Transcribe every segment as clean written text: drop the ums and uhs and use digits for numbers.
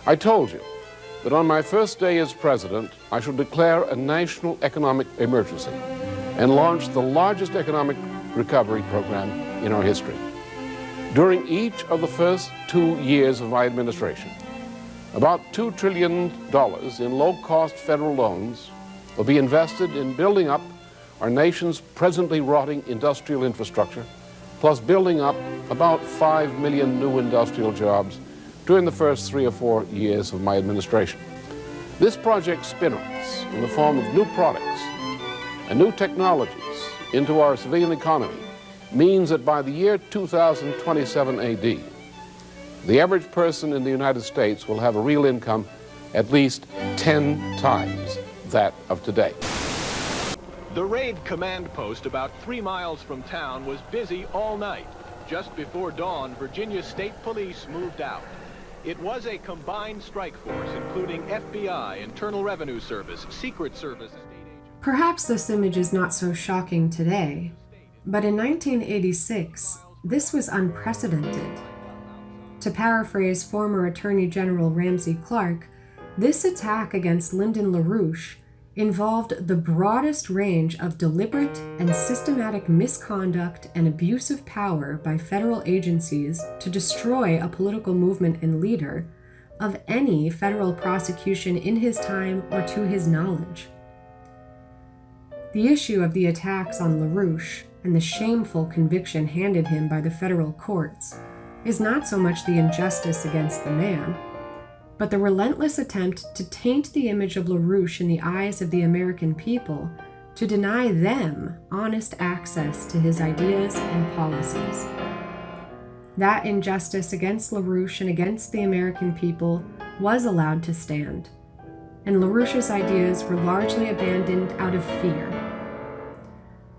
I told you that on my first day as president, I shall declare a national economic emergency and launch the largest economic recovery program in our history. During each of the first 2 years of my administration, about $2 trillion in low-cost federal loans will be invested in building up our nation's presently rotting industrial infrastructure, plus building up about 5 million new industrial jobs during the first 3 or 4 years of my administration. This project spin-offs in the form of new products and new technologies into our civilian economy means that by the year 2027 AD, the average person in the United States will have a real income at least 10 times that of today. The raid command post about 3 miles from town was busy all night. Just before dawn, Virginia State Police moved out. It was a combined strike force, including FBI, Internal Revenue Service, Secret Service, state agents. Perhaps this image is not so shocking today, but in 1986, this was unprecedented. To paraphrase former Attorney General Ramsey Clark, this attack against Lyndon LaRouche involved the broadest range of deliberate and systematic misconduct and abuse of power by federal agencies to destroy a political movement and leader of any federal prosecution in his time or to his knowledge. The issue of the attacks on LaRouche and the shameful conviction handed him by the federal courts is not so much the injustice against the man, but the relentless attempt to taint the image of LaRouche in the eyes of the American people to deny them honest access to his ideas and policies. That injustice against LaRouche and against the American people was allowed to stand, and LaRouche's ideas were largely abandoned out of fear.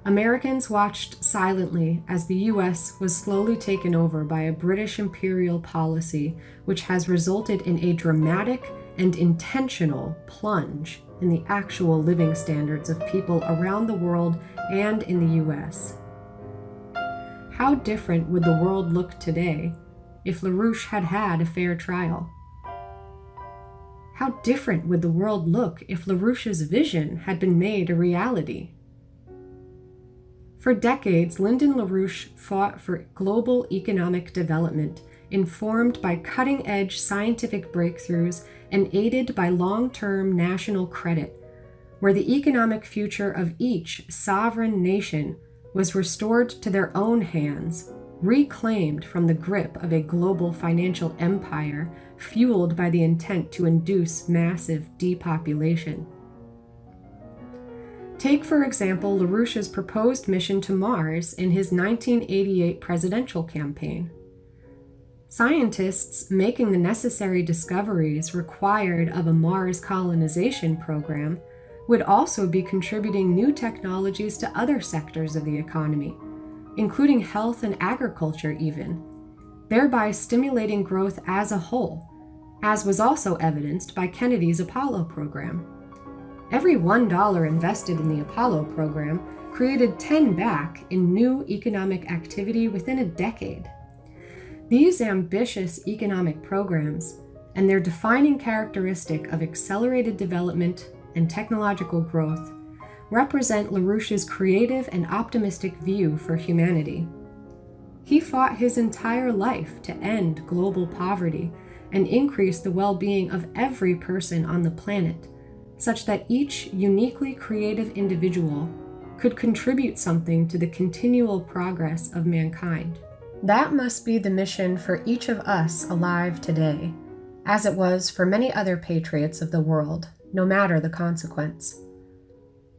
Americans watched silently as the U.S. was slowly taken over by a British imperial policy which has resulted in a dramatic and intentional plunge in the actual living standards of people around the world and in the U.S. How different would the world look today if LaRouche had had a fair trial? How different would the world look if LaRouche's vision had been made a reality? For decades, Lyndon LaRouche fought for global economic development, informed by cutting-edge scientific breakthroughs and aided by long-term national credit, where the economic future of each sovereign nation was restored to their own hands, reclaimed from the grip of a global financial empire fueled by the intent to induce massive depopulation. Take, for example, LaRouche's proposed mission to Mars in his 1988 presidential campaign. Scientists making the necessary discoveries required of a Mars colonization program would also be contributing new technologies to other sectors of the economy, including health and agriculture even, thereby stimulating growth as a whole, as was also evidenced by Kennedy's Apollo program. Every $1 invested in the Apollo program created 10 back in new economic activity within a decade. These ambitious economic programs and their defining characteristic of accelerated development and technological growth represent LaRouche's creative and optimistic view for humanity. He fought his entire life to end global poverty and increase the well-being of every person on the planet, such that each uniquely creative individual could contribute something to the continual progress of mankind. That must be the mission for each of us alive today, as it was for many other patriots of the world, no matter the consequence.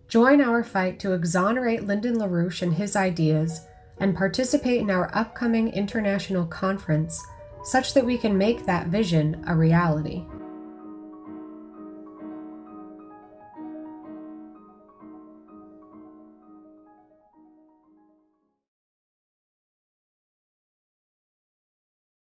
Join our fight to exonerate Lyndon LaRouche and his ideas, and participate in our upcoming international conference such that we can make that vision a reality.